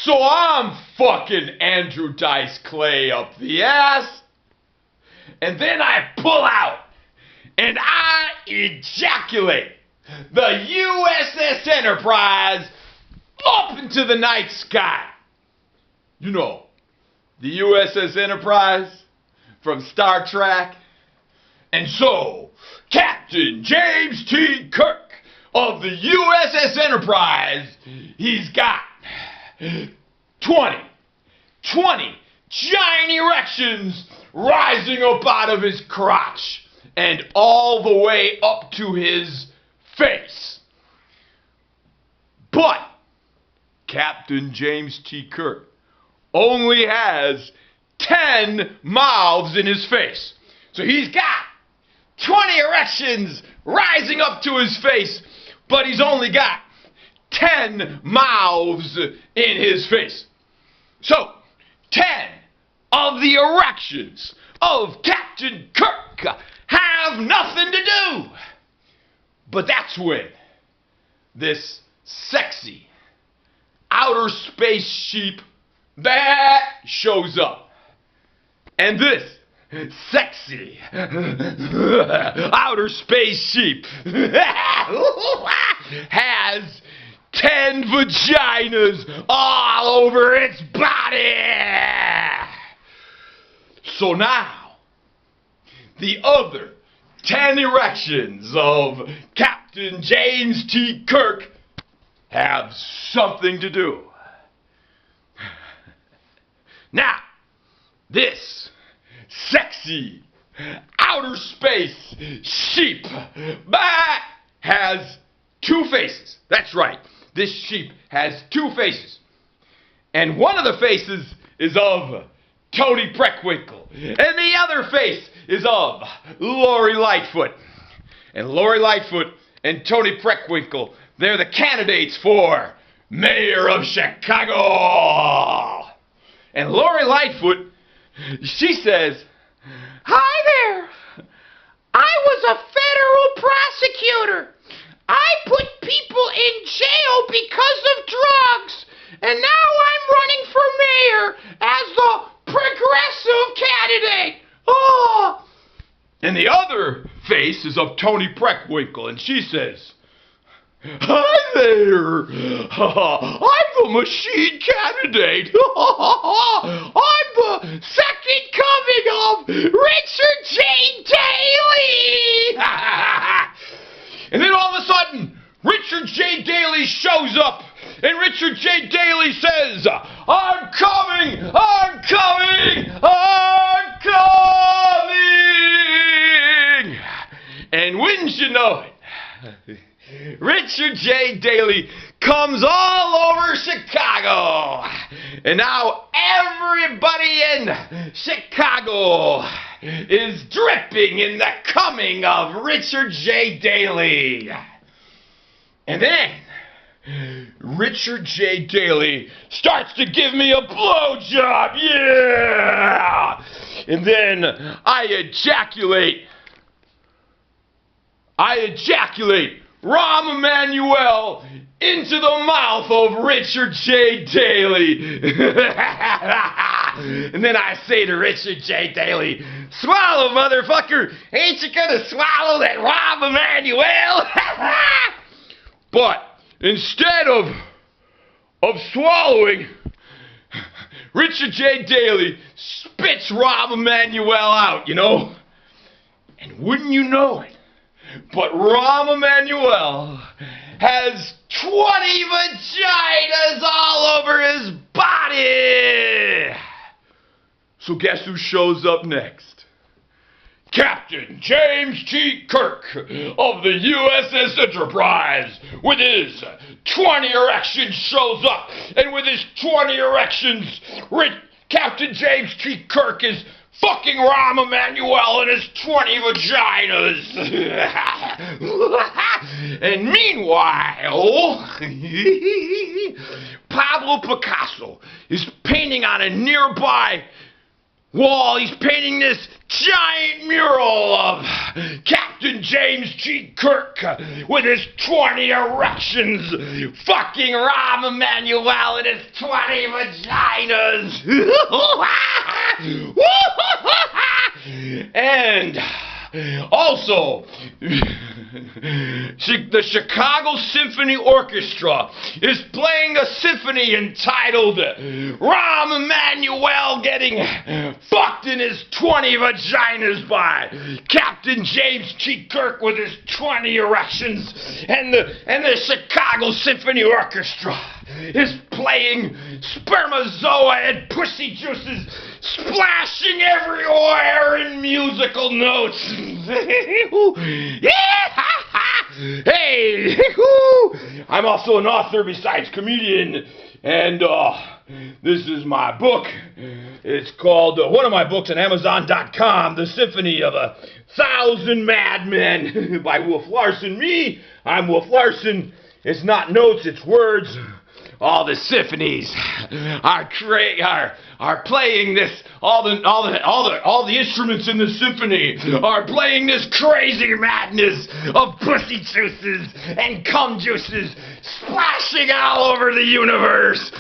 So I'm fucking Andrew Dice Clay up the ass, and then I pull out, and I ejaculate the USS Enterprise up into the night sky. You know, the USS Enterprise from Star Trek. And so, Captain James T. Kirk of the USS Enterprise, he's got 20 giant erections rising up out of his crotch and all the way up to his face. But Captain James T. Kirk only has 10 mouths in his face. So he's got 20 erections rising up to his face, but he's only got 10 mouths in his face. So, 10 of the erections of Captain Kirk have nothing to do. But that's when this sexy outer space sheep that shows up. And this sexy outer space sheep has 10 vaginas all over its body. So now, the other 10 erections of Captain James T. Kirk have something to do. Now, this sexy outer space sheep has 2 faces. That's right. This sheep has 2 faces. And one of the faces is of Tony Preckwinkle. And the other face is of Lori Lightfoot. And Lori Lightfoot and Tony Preckwinkle, they're the candidates for mayor of Chicago. And Lori Lightfoot, she says, "Hi there. I was a federal prosecutor. I put people in jail because of drugs. And now I'm running for mayor as the progressive candidate." Oh. And the other face is of Tony Preckwinkle, and she says, "Hi there. I'm the machine candidate. I'm the second coming of Richard J. Daley." And then all of a sudden, Richard J. Daley shows up, and Richard J. Daley says, "I'm coming, I'm coming, I'm coming." And wouldn't you know it, Richard J. Daley comes all over Chicago. And now everybody in Chicago is dripping in the coming of Richard J. Daley. And then Richard J. Daley starts to give me a blowjob. Yeah! And then I ejaculate Rahm Emanuel into the mouth of Richard J. Daley. And then I say to Richard J. Daley, "Swallow, motherfucker. Ain't you gonna swallow that Rahm Emanuel?" But instead of swallowing, Richard J. Daley spits Rahm Emanuel out, you know. And wouldn't you know it, but Rahm Emanuel has 20 vaginas all over his body. So guess who shows up next? Captain James T. Kirk of the USS Enterprise with his 20 erections shows up. And with his 20 erections, Captain James T. Kirk is fucking Rahm Emanuel and his 20 vaginas. And meanwhile, Pablo Picasso is painting on a nearby wall, he's painting this giant mural of Captain James G. Kirk with his 20 erections, fucking Rahm Emanuel and his 20 vaginas. And also, the Chicago Symphony Orchestra is playing a symphony entitled Rahm Emanuel getting fucked in his 20 vaginas by Captain James G. Kirk with his 20 erections, and the Chicago Symphony Orchestra is playing spermazoa and pussy juices splashing everywhere in musical notes. Hey, I'm also an author besides comedian, and this is my book. It's called, one of my books on Amazon.com, The Symphony of 1,000 Madmen by Wolf Larsen. I'm Wolf Larsen. It's not notes, it's words. All the symphonies are playing this. All the instruments in the symphony are playing this crazy madness of pussy juices and cum juices splashing all over the universe.